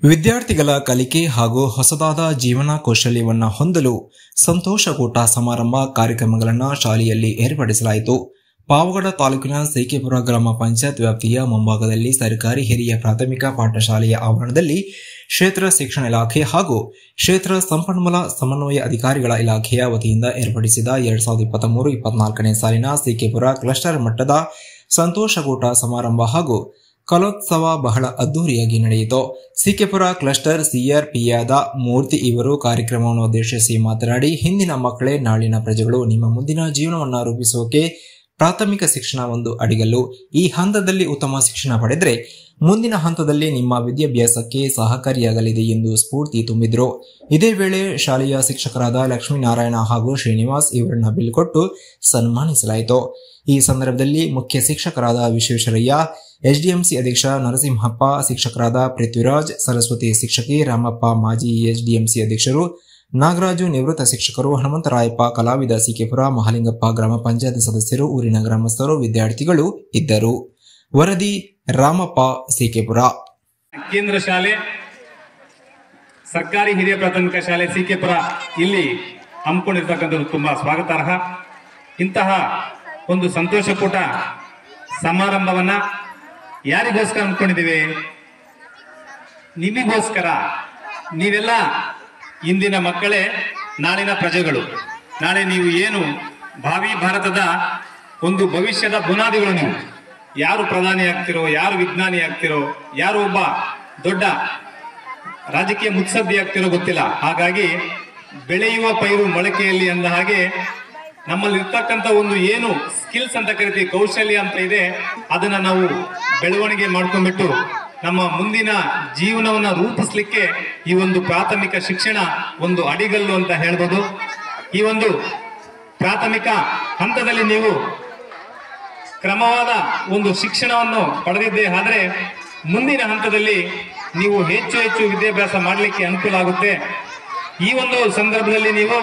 ವಿದ್ಯಾರ್ಥಿಗಳ ಕಲಿಕೆ ಹಾಗೂ ಹೊಸದಾದ ಜೀವನ ಕೌಶಲ್ಯವನ್ನು ಹೊಂದಲು ಸಂತೋಷಕೂಟ ಸಮಾರಂಭ ಕಾರ್ಯಕ್ರಮಗಳನ್ನು ಶಾಲೆಯಲ್ಲಿ ಏರ್ಪಡಿಸಲಾಯಿತು. ಪಾವಗಡ ತಾಲೂಕಿನ ಸಿಕೆಪುರ ಗ್ರಾಮ ಪಂಚಾಯತ್ ವ್ಯಾಪ್ತಿಯ ಮುಂಭಾಗದಲ್ಲಿ ಸರ್ಕಾರಿ ಹಿರಿಯ ಪ್ರಾಥಮಿಕ ಪಾಠಶಾಲೆಯ ಆವರಣದಲ್ಲಿ ಕ್ಷೇತ್ರ ಶಿಕ್ಷಣ ಇಲಾಖೆ ಹಾಗೂ ಕ್ಷೇತ್ರ ಸಂಪನ್ಮೂಲ ಸಮನ್ವಯ ಅಧಿಕಾರಿಗಳ ಇಲಾಖೆಯ ವತಿಯಿಂದ ಏರ್ಪಡಿಸಿದ 2023-24ನೇ ಸಾಲಿನ ಸಿಕೆಪುರ ಕ್ಲಸ್ಟರ್ ಮಟ್ಟದ ಸಂತೋಷಕೂಟ ಸಮಾರಂಭ ಹಾಗೂ ಕಲೋತ್ಸವ ಬಹಳ ಅದ್ದೂರಿಯಾಗಿ ನಡೆಯಿತು. ಸಿಕೆಪುರ ಕ್ಲಸ್ಟರ್ ಸಿಆರ್ಪಿಯಾದ ಮೂರ್ತಿ ಇವರು ಕಾರ್ಯಕ್ರಮವನ್ನು ಉದ್ದೇಶಿಸಿ ಮಾತನಾಡಿ, ಹಿಂದಿನ ಮಕ್ಕಳೇ ನಾಳಿನ ಪ್ರಜೆಗಳು. ನಿಮ್ಮ ಮುಂದಿನ ಜೀವನವನ್ನು ರೂಪಿಸೋಕೆ ಪ್ರಾಥಮಿಕ ಶಿಕ್ಷಣ ಒಂದು ಅಡಿಗಲ್ಲು. ಈ ಹಂತದಲ್ಲಿ ಉತ್ತಮ ಶಿಕ್ಷಣ ಪಡೆದರೆ ಮುಂದಿನ ಹಂತದಲ್ಲಿ ನಿಮ್ಮ ವಿದ್ಯಾಭ್ಯಾಸಕ್ಕೆ ಸಹಕಾರಿಯಾಗಲಿದೆ ಎಂದು ಸ್ಫೂರ್ತಿ ತುಂಬಿದರು. ಇದೇ ವೇಳೆ ಶಾಲೆಯ ಶಿಕ್ಷಕರಾದ ಲಕ್ಷ್ಮೀನಾರಾಯಣ ಹಾಗೂ ಶ್ರೀನಿವಾಸ್ ಇವರನ್ನ ಬೀಳ್ಕೊಟ್ಟು ಸನ್ಮಾನಿಸಲಾಯಿತು. ಈ ಸಂದರ್ಭದಲ್ಲಿ ಮುಖ್ಯ ಶಿಕ್ಷಕರಾದ ವಿಶ್ವೇಶ್ವರಯ್ಯ, ಎಸ್ಡಿಎಂಸಿ ಅಧ್ಯಕ್ಷ ನರಸಿಂಹಪ್ಪ, ಶಿಕ್ಷಕರಾದ ಪೃಥ್ವಿರಾಜ್, ಸರಸ್ವತಿ ಶಿಕ್ಷಕಿ ರಾಮಪ್ಪ, ಮಾಜಿ ಎಸ್ಡಿಎಂಸಿ ಅಧ್ಯಕ್ಷರು ನಾಗರಾಜು, ನಿವೃತ್ತ ಶಿಕ್ಷಕರು ಹನುಮಂತರಾಯಪ್ಪ, ಕಲಾವಿದ ಸಿಕೆಪುರ, ಮಹಾಲಿಂಗಪ್ಪ, ಗ್ರಾಮ ಪಂಚಾಯತ್ ಸದಸ್ಯರು, ಊರಿನ ಗ್ರಾಮಸ್ಥರು, ವಿದ್ಯಾರ್ಥಿಗಳು ಇದ್ದರು. ವರದಿ ರಾಮಪ್ಪ, ಸಿಕೆಪುರ. ಕೇಂದ್ರ ಶಾಲೆ ಸರ್ಕಾರಿ ಹಿರಿಯ ಪ್ರಾಥಮಿಕ ಶಾಲೆ ಸಿಕೆಪುರ ಇಲ್ಲಿ ಹಮ್ಮಿಕೊಂಡಿರ್ತಕ್ಕಂಥದ್ದು ತುಂಬಾ ಸ್ವಾಗತಾರ್ಹ. ಇಂತಹ ಒಂದು ಸಂತೋಷಕೂಟ ಸಮಾರಂಭವನ್ನ ಯಾರಿಗೋಸ್ಕರ ಹಮ್ಮಿಕೊಂಡಿದ್ದೀವಿ? ನಿಮಗೋಸ್ಕರ. ನೀವೆಲ್ಲ ಇಂದಿನ ಮಕ್ಕಳೇ ನಾಳಿನ ಪ್ರಜೆಗಳು. ನಾಳೆ ನೀವು ಏನು ಭಾವಿ ಭಾರತದ ಒಂದು ಭವಿಷ್ಯದ ಬುನಾದಿಗಳು. ನೀವು ಯಾರು ಪ್ರಧಾನಿ ಆಗ್ತಿರೋ, ಯಾರು ವಿಜ್ಞಾನಿ ಆಗ್ತಿರೋ, ಯಾರು ಒಬ್ಬ ದೊಡ್ಡ ರಾಜಕೀಯ ಮುತ್ಸದ್ದಿ ಆಗ್ತಿರೋ ಗೊತ್ತಿಲ್ಲ. ಹಾಗಾಗಿ ಬೆಳೆಯುವ ಪೈರು ಮೊಳಕೆಯಲ್ಲಿ ಅಂದ ಹಾಗೆ ನಮ್ಮಲ್ಲಿ ಇರ್ತಕ್ಕಂಥ ಒಂದು ಏನು ಸ್ಕಿಲ್ಸ್ ಅಂತ ಕರಿತೀವಿ, ಕೌಶಲ್ಯ ಅಂತ ಇದೆ, ಅದನ್ನ ನಾವು ಬೆಳವಣಿಗೆ ಮಾಡ್ಕೊಂಡ್ಬಿಟ್ಟು ನಮ್ಮ ಮುಂದಿನ ಜೀವನವನ್ನ ರೂಪಿಸ್ಲಿಕ್ಕೆ ಈ ಒಂದು ಪ್ರಾಥಮಿಕ ಶಿಕ್ಷಣ ಒಂದು ಅಡಿಗಲ್ಲು ಅಂತ ಹೇಳ್ಬೋದು. ಈ ಒಂದು ಪ್ರಾಥಮಿಕ ಹಂತದಲ್ಲಿ ನೀವು ಕ್ರಮವಾದ ಒಂದು ಶಿಕ್ಷಣವನ್ನು ಪಡೆದಿದ್ದೇ ಆದರೆ ಮುಂದಿನ ಹಂತದಲ್ಲಿ ನೀವು ಹೆಚ್ಚು ಹೆಚ್ಚು ವಿದ್ಯಾಭ್ಯಾಸ ಮಾಡಲಿಕ್ಕೆ ಅನುಕೂಲ ಆಗುತ್ತೆ. ಈ ಒಂದು ಸಂದರ್ಭದಲ್ಲಿ ನೀವು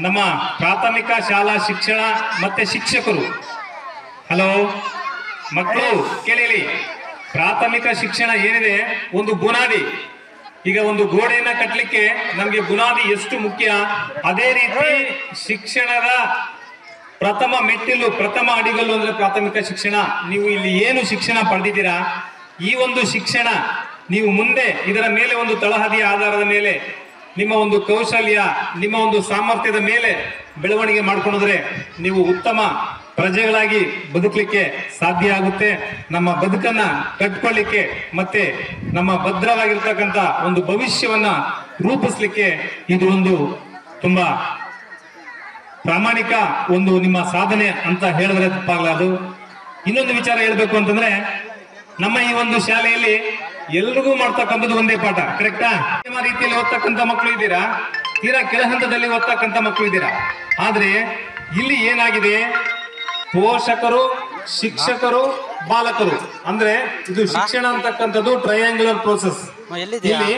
ನಮ್ಮ ಪ್ರಾಥಮಿಕ ಶಾಲಾ ಶಿಕ್ಷಣ ಮತ್ತೆ ಶಿಕ್ಷಕರು, ಹಲೋ ಮಕ್ಕಳು ಕೇಳಿಲಿ, ಪ್ರಾಥಮಿಕ ಶಿಕ್ಷಣ ಏನಿದೆ ಒಂದು ಬುನಾದಿ. ಈಗ ಒಂದು ಗೋಡೆಯನ್ನ ಕಟ್ಟಲಿಕ್ಕೆ ನಮಗೆ ಬುನಾದಿ ಎಷ್ಟು ಮುಖ್ಯ, ಅದೇ ರೀತಿ ಶಿಕ್ಷಣದ ಪ್ರಥಮ ಮೆಟ್ಟಿಲು, ಪ್ರಥಮ ಅಡಿಗಲ್ಲು ಅಂದ್ರೆ ಪ್ರಾಥಮಿಕ ಶಿಕ್ಷಣ. ನೀವು ಇಲ್ಲಿ ಏನು ಶಿಕ್ಷಣ ಪಡೆದಿದ್ದೀರಾ, ಈ ಒಂದು ಶಿಕ್ಷಣ ನೀವು ಮುಂದೆ ಇದರ ಮೇಲೆ ಒಂದು ತಳಹದಿಯ ಆಧಾರದ ಮೇಲೆ ನಿಮ್ಮ ಒಂದು ಕೌಶಲ್ಯ, ನಿಮ್ಮ ಒಂದು ಸಾಮರ್ಥ್ಯದ ಮೇಲೆ ಬೆಳವಣಿಗೆ ಮಾಡ್ಕೊಂಡ್ರೆ ನೀವು ಉತ್ತಮ ಪ್ರಜೆಗಳಾಗಿ ಬದುಕಲಿಕ್ಕೆ ಸಾಧ್ಯ ಆಗುತ್ತೆ. ನಮ್ಮ ಬದುಕನ್ನ ಕಟ್ಕೊಳ್ಳಿಕ್ಕೆ ಮತ್ತೆ ನಮ್ಮ ಭದ್ರವಾಗಿರ್ತಕ್ಕಂಥ ಒಂದು ಭವಿಷ್ಯವನ್ನ ರೂಪಿಸ್ಲಿಕ್ಕೆ ಇದು ಒಂದು ತುಂಬಾ ಪ್ರಾಮಾಣಿಕ ಒಂದು ನಿಮ್ಮ ಸಾಧನೆ ಅಂತ ಹೇಳಿದ್ರೆ ತಪ್ಪಾಗಲಾರದು. ಇನ್ನೊಂದು ವಿಚಾರ ಹೇಳ್ಬೇಕು ಅಂತಂದ್ರೆ, ನಮ್ಮ ಈ ಒಂದು ಶಾಲೆಯಲ್ಲಿ ಎಲ್ರಿಗೂ ಮಾಡ್ತಕ್ಕಂಥದ್ದು ಒಂದೇ ಪಾಠ, ಕರೆಕ್ಟಾ? ರೀತಿಯಲ್ಲಿ ಓದ್ತಕ್ಕಂಥ ಮಕ್ಕಳು ಇದ್ದೀರಾ, ತೀರಾ ಕೆಳ ಹಂತದಲ್ಲಿ ಓದ್ತಕ್ಕಂಥ ಮಕ್ಕಳು ಇದ್ದೀರಾ. ಆದ್ರೆ ಇಲ್ಲಿ ಏನಾಗಿದೆ, ಪೋಷಕರು, ಶಿಕ್ಷಕರು, ಬಾಲಕರು ಅಂದ್ರೆ ಇದು ಶಿಕ್ಷಣ ಅಂತಕ್ಕಂಥದ್ದು ಟ್ರಯಾಂಗ್ಯುಲರ್ ಪ್ರೋಸೆಸ್. ಇಲ್ಲಿ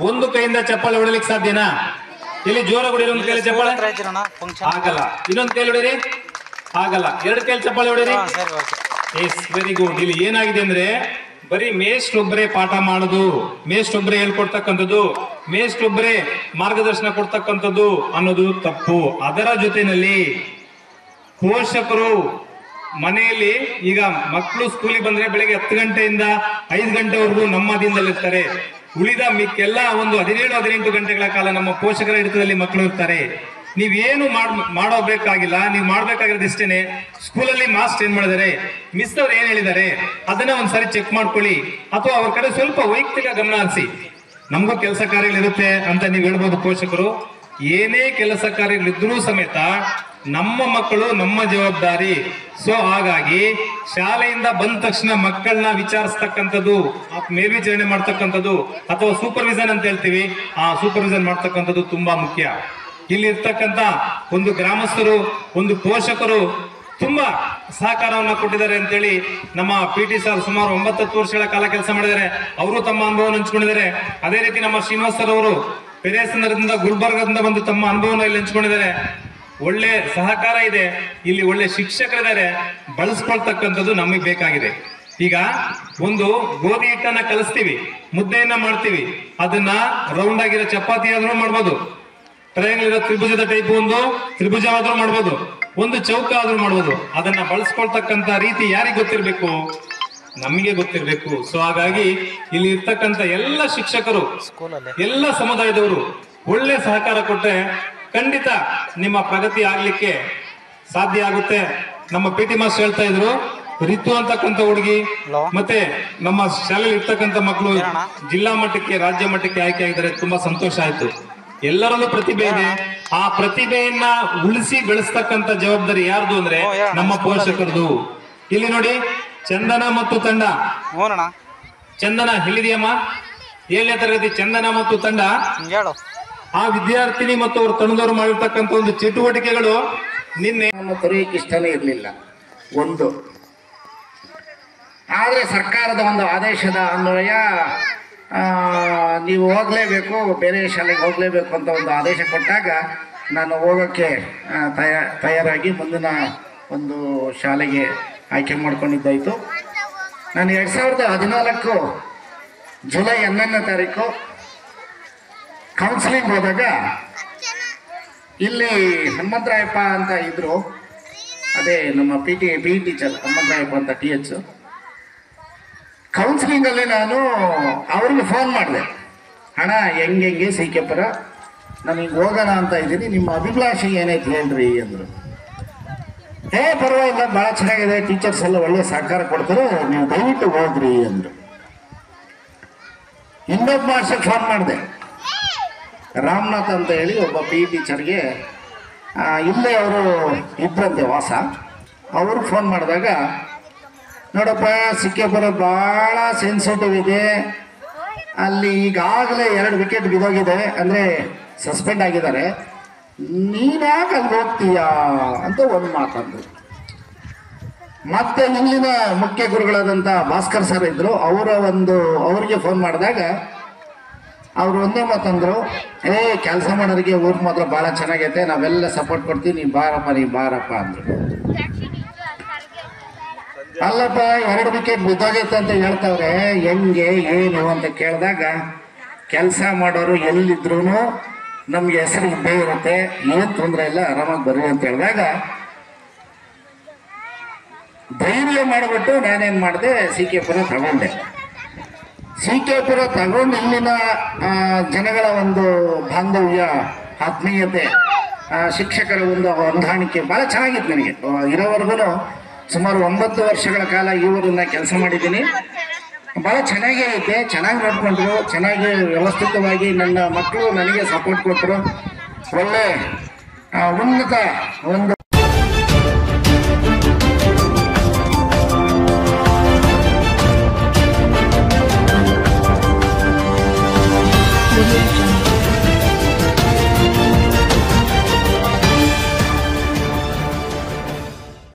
ಒಂದು ಕೈಯಿಂದ ಚಪ್ಪಾಳೆ ಹೊಡಲಿಕ್ಕೆ ಸಾಧ್ಯನಾ? ಇಲ್ಲಿ ಜೋರ ಹೊಡಿರಿ, ಒಂದು ಕೈಲಿ ಚಪ್ಪಾಳೆ ಆಗಲ್ಲ, ಇನ್ನೊಂದು ಕೈಲಿ ಹೊಡಿರಿ ಆಗಲ್ಲ, ಎರಡು ಕೈಲಿ ಚಪ್ಪಾಳೆ ಹೊಡಿರಿ. S, very good. ಇಲ್ಲಿ ಏನಾಗಿದೆ ಅಂದ್ರೆ ಬರೀ ಮೇಷ್ಟ್ರೊಬ್ಬರೇ ಪಾಠ ಮಾಡೋದು, ಮೇಷ್ಟ್ರೊಬ್ಬರೇ ಹೇಳ್ಕೊಡ್ತಕ್ಕಂಥದ್ದು, ಮೇಷ್ಟ್ರೊಬ್ಬರೇ ಮಾರ್ಗದರ್ಶನ ಕೊಡ್ತಕ್ಕಂಥದ್ದು ಅನ್ನೋದು ತಪ್ಪು. ಅದರ ಜೊತೆಯಲ್ಲಿ ಪೋಷಕರು ಮನೆಯಲ್ಲಿ, ಈಗ ಮಕ್ಕಳು ಸ್ಕೂಲಿಗೆ ಬಂದ್ರೆ ಬೆಳಗ್ಗೆ 10 ಗಂಟೆಯಿಂದ 5 ಗಂಟೆವರೆಗೂ ನಮ್ಮ ಅಧೀನದಲ್ಲಿರ್ತಾರೆ. ಉಳಿದ ಮಿಕ್ಕೆಲ್ಲ ಒಂದು 17-18 ಗಂಟೆಗಳ ಕಾಲ ನಮ್ಮ ಪೋಷಕರ ಹಿಡಿತದಲ್ಲಿ ಮಕ್ಕಳು ಇರ್ತಾರೆ. ನೀವೇನು ಮಾಡೋಬೇಕಾಗಿಲ್ಲ, ನೀವು ಮಾಡ್ಬೇಕಾಗಿರೋದು ಇಷ್ಟೇನೆ. ಸ್ಕೂಲಲ್ಲಿ ಮಾಸ್ಟರ್ ಏನ್ ಮಾಡಿದಾರೆ, ಮಿಸ್ ಅವ್ರು ಏನ್ ಹೇಳಿದ್ದಾರೆ ಅದನ್ನ ಒಂದ್ಸರಿ ಚೆಕ್ ಮಾಡ್ಕೊಳ್ಳಿ, ಅಥವಾ ಅವ್ರ ಕಡೆ ಸ್ವಲ್ಪ ವೈಯಕ್ತಿಕ ಗಮನ ಹರಿಸಿ. ನಮಗೂ ಕೆಲಸ ಕಾರ್ಯಗಳಿರುತ್ತೆ ಅಂತ ನೀವು ಹೇಳ್ಬೋದು ಪೋಷಕರು. ಏನೇ ಕೆಲಸ ಕಾರ್ಯಗಳಿದ್ರೂ ಸಮೇತ ನಮ್ಮ ಮಕ್ಕಳು ನಮ್ಮ ಜವಾಬ್ದಾರಿ. ಸೊ ಹಾಗಾಗಿ ಶಾಲೆಯಿಂದ ಬಂದ ತಕ್ಷಣ ಮಕ್ಕಳನ್ನ ವಿಚಾರಿಸ್ತಕ್ಕಂಥದ್ದು, ಮೇಲ್ವಿಚಾರಣೆ ಮಾಡ್ತಕ್ಕಂಥದ್ದು ಅಥವಾ ಸೂಪರ್ವಿಷನ್ ಅಂತ ಹೇಳ್ತೀವಿ, ಆ ಸೂಪರ್ವಿಷನ್ ಮಾಡ್ತಕ್ಕಂಥದ್ದು ತುಂಬಾ ಮುಖ್ಯ. ಇಲ್ಲಿ ಇರ್ತಕ್ಕಂಥ ಒಂದು ಗ್ರಾಮಸ್ಥರು, ಒಂದು ಪೋಷಕರು ತುಂಬಾ ಸಹಕಾರವನ್ನ ಕೊಟ್ಟಿದ್ದಾರೆ ಅಂತೇಳಿ ನಮ್ಮ PT ಸರ್ ಸುಮಾರು 9-10 ವರ್ಷಗಳ ಕಾಲ ಕೆಲಸ ಮಾಡಿದ್ದಾರೆ. ಅವರು ತಮ್ಮ ಅನುಭವವನ್ನು ಹಂಚ್ಕೊಂಡಿದ್ದಾರೆ. ಅದೇ ರೀತಿ ನಮ್ಮ ಶ್ರೀನಿವಾಸ್ ಸರ್ ಅವರು ಪೆರೇಸನರಿಂದ ಗುಲ್ಬರ್ಗದಿಂದ ಬಂದು ತಮ್ಮ ಅನುಭವವನ್ನು ಇಲ್ಲಿ ಹಂಚ್ಕೊಂಡಿದ್ದಾರೆ. ಒಳ್ಳೆ ಸಹಕಾರ ಇದೆ, ಇಲ್ಲಿ ಒಳ್ಳೆ ಶಿಕ್ಷಕರಿದ್ದಾರೆ, ಬಳಸ್ಕೊಳ್ತಕ್ಕಂಥದ್ದು ನಮಗೆ ಬೇಕಾಗಿದೆ. ಈಗ ಒಂದು ಗೋಧಿ ಹಿಟ್ಟನ್ನ ಕಲಿಸ್ತೀವಿ, ಮುದ್ದೆಯನ್ನ ಮಾಡ್ತೀವಿ, ಅದನ್ನ ರೌಂಡ್ ಆಗಿರೋ ಚಪಾತಿ ಆದ್ರೂ ಮಾಡ್ಬೋದು, ಟ್ರಯಾಂಗಲ್ ಇರೋ ತ್ರಿಭುಜದ ಟೈಪ್ ಒಂದು ತ್ರಿಭುಜ ಆದ್ರೂ ಮಾಡ್ಬೋದು, ಒಂದು ಚೌಕ ಆದ್ರೂ ಮಾಡ್ಬೋದು. ಅದನ್ನ ಬಳಸ್ಕೊಳ್ತಕ್ಕಂತ ರೀತಿ ಯಾರಿಗೆ ಗೊತ್ತಿರ್ಬೇಕು? ನಮಗೆ ಗೊತ್ತಿರ್ಬೇಕು. ಸೊ ಹಾಗಾಗಿ ಇಲ್ಲಿ ಇರ್ತಕ್ಕಂಥ ಎಲ್ಲ ಶಿಕ್ಷಕರು, ಎಲ್ಲ ಸಮುದಾಯದವರು ಒಳ್ಳೆ ಸಹಕಾರ ಕೊಟ್ಟರೆ ಖಂಡಿತ ನಿಮ್ಮ ಪ್ರಗತಿ ಆಗ್ಲಿಕ್ಕೆ ಸಾಧ್ಯ ಆಗುತ್ತೆ. ನಮ್ಮ ಪಿ ಟಿ ಮಾಸ್ಟರ್ ಹೇಳ್ತಾ ಇದ್ರು, ರಿತು ಅಂತಕ್ಕಂಥ ಹುಡುಗಿ ಮತ್ತೆ ನಮ್ಮ ಶಾಲೆಯಲ್ಲಿ ಇರ್ತಕ್ಕಂಥ ಮಕ್ಕಳು ಜಿಲ್ಲಾ ಮಟ್ಟಕ್ಕೆ ರಾಜ್ಯ ಮಟ್ಟಕ್ಕೆ ಆಯ್ಕೆ ಆಗಿದ್ದಾರೆ. ತುಂಬಾ ಸಂತೋಷ ಆಯ್ತು. ಎಲ್ಲರಲ್ಲೂ ಪ್ರತಿಭೆ ಇದೆ. ಆ ಪ್ರತಿಭೆಯನ್ನ ಉಳಿಸಿ ಬೆಳೆಸ್ತಕ್ಕಂಥ ಜವಾಬ್ದಾರಿ ಯಾರ್ದು ಅಂದ್ರೆ ನಮ್ಮ ಪೋಷಕರದು. ಇಲ್ಲಿ ನೋಡಿ, ಚಂದನ ಮತ್ತು ತಂಡ. ಚಂದನ ಹೇಳಿದೆಯಮ್ಮ, 7ನೇ ತರಗತಿ ಚಂದನ ಮತ್ತು ತಂಡ. ಆ ವಿದ್ಯಾರ್ಥಿನಿ ಮತ್ತು ಅವ್ರ ತಂಡದವರು ಮಾಡಿರ್ತಕ್ಕಂಥ ಒಂದು ಚಟುವಟಿಕೆಗಳು ನಿನ್ನೆ ತೊರೆಯಕ್ಕೆ ಇಷ್ಟನೇ ಇರಲಿಲ್ಲ ಒಂದು. ಆದರೆ ಸರ್ಕಾರದ ಒಂದು ಆದೇಶದ ಅನ್ವಯ ನೀವು ಹೋಗಲೇಬೇಕು, ಬೇರೆ ಶಾಲೆಗೆ ಹೋಗಲೇಬೇಕು ಅಂತ ಒಂದು ಆದೇಶ ಕೊಟ್ಟಾಗ ನಾನು ಹೋಗೋಕ್ಕೆ ತಯಾರಾಗಿ ಮುಂದಿನ ಒಂದು ಶಾಲೆಗೆ ಆಯ್ಕೆ ಮಾಡ್ಕೊಂಡಿದ್ದಾಯಿತು. ನಾನು 2014 ಜುಲೈ 11ನೇ ತಾರೀಕು ಕೌನ್ಸಿಲಿಂಗ್ ಹೋದಾಗ ಇಲ್ಲಿ ಹನುಮಂತರಾಯಪ್ಪ ಅಂತ ಇದ್ರು, ಅದೇ ನಮ್ಮ ಪಿ ಟೀಚರ್ ಹನುಮಂತರಾಯಪ್ಪ ಅಂತ TH. ಕೌನ್ಸಿಲಿಂಗಲ್ಲಿ ನಾನು ಅವ್ರಿಗೆ ಫೋನ್ ಮಾಡಿದೆ, ಅಣ್ಣ ಹೆಂಗೆ ಸಿಕೆಪುರ ನಾನು ಹಿಂಗೆ ಹೋಗೋಣ ಅಂತ ಇದ್ದೀನಿ, ನಿಮ್ಮ ಅಭಿಲಾಷೆ ಏನೈತೆ ಹೇಳ್ರಿ ಅಂದರು. ಪರವಾಗಿಲ್ಲ, ಭಾಳ ಚೆನ್ನಾಗಿದೆ, ಟೀಚರ್ಸ್ ಎಲ್ಲ ಒಳ್ಳೆ ಸಹಕಾರ ಕೊಡ್ತಾರೆ, ನೀವು ದಯವಿಟ್ಟು ಹೋಗ್ರಿ ಅಂದರು. ಇನ್ನೊಬ್ಬ ಮಾಸ್ಟರ್ಗೆ ಫೋನ್ ಮಾಡಿದೆ, ರಾಮನಾಥ್ ಅಂತ ಹೇಳಿ ಒಬ್ಬ PE ಟೀಚರ್ಗೆ, ಇಲ್ಲೇ ಅವರು ಇಬ್ಬರಂತೆ ವಾಸ. ಅವರು ಫೋನ್ ಮಾಡಿದಾಗ, ನೋಡಪ್ಪ ಸಿಕ್ಕೆಪುರ ಭಾಳ ಸೆನ್ಸಿಟಿವ್ ಇದೆ, ಅಲ್ಲಿ ಈಗಾಗಲೇ 2 ವಿಕೆಟ್ ಬಿದ್ದೋಗಿದೆ, ಅಂದರೆ ಸಸ್ಪೆಂಡ್ ಆಗಿದ್ದಾರೆ, ನೀನ್ಯಾಕೆ ಅಲ್ಲಿ ಹೋಗ್ತೀಯಾ ಅಂತ ಒಂದು ಮಾತಂದ್ರು. ಮತ್ತೆ ಇಲ್ಲಿನ ಮುಖ್ಯ ಗುರುಗಳಾದಂಥ ಭಾಸ್ಕರ್ ಸರ್ ಇದ್ದರು, ಅವರಿಗೆ ಫೋನ್ ಮಾಡಿದಾಗ ಅವರು ಒಂದೇ ಮಾತಂದ್ರು, ಕೆಲಸ ಮಾಡೋರಿಗೆ ಊರು ಮಾತ್ರ ಭಾಳ ಚೆನ್ನಾಗೈತೆ, ನಾವೆಲ್ಲ ಸಪೋರ್ಟ್ ಕೊಡ್ತೀವಿ, ನೀ ಬಾರಪ್ಪ ಅಂದರು. ಅಲ್ಲಪ್ಪ 2 ವಿಕೆಟ್ ಬಿದ್ದೋಗೈತೆ ಅಂತ ಹೇಳ್ತಾವ್ರೆ, ಹೆಂಗೆ ಏನು ಅಂತ ಕೇಳಿದಾಗ, ಕೆಲಸ ಮಾಡೋರು ಎಲ್ಲಿದ್ರು ನಮ್ಗೆ ಹೆಸರು ಇದ್ದೇ ಇರುತ್ತೆ, ಏನು ತೊಂದರೆ ಇಲ್ಲ, ಆರಾಮಾಗಿ ಬರ್ರಿ ಅಂತ ಹೇಳಿದಾಗ ಧೈರ್ಯ ಮಾಡಿಬಿಟ್ಟು ನಾನೇನು ಮಾಡಿದೆ, ಸಿಕೆಪುರ ತಗೊಂಡೆ. ಸಿಕೆಪುರ ತಗೊಂಡು ಇಲ್ಲಿನ ಜನಗಳ ಒಂದು ಬಾಂಧವ್ಯ, ಆತ್ಮೀಯತೆ, ಶಿಕ್ಷಕರ ಒಂದು ಹೊಂದಾಣಿಕೆ ಭಾಳ ಚೆನ್ನಾಗಿತ್ತು ನನಗೆ. ಇರೋವರೆಗೂ ಸುಮಾರು 9 ವರ್ಷಗಳ ಕಾಲ ಈ ಊರನ್ನ ಕೆಲಸ ಮಾಡಿದ್ದೀನಿ. ಭಾಳ ಚೆನ್ನಾಗೇ ಐತೆ, ಚೆನ್ನಾಗಿ ನೋಡ್ಕೊಂಡ್ರು, ಚೆನ್ನಾಗಿ ವ್ಯವಸ್ಥಿತವಾಗಿ ನನ್ನ ಮಕ್ಕಳು ನನಗೆ ಸಪೋರ್ಟ್ ಕೊಟ್ಟರು. ಒಳ್ಳೆ ಉನ್ನತ ಒಂದು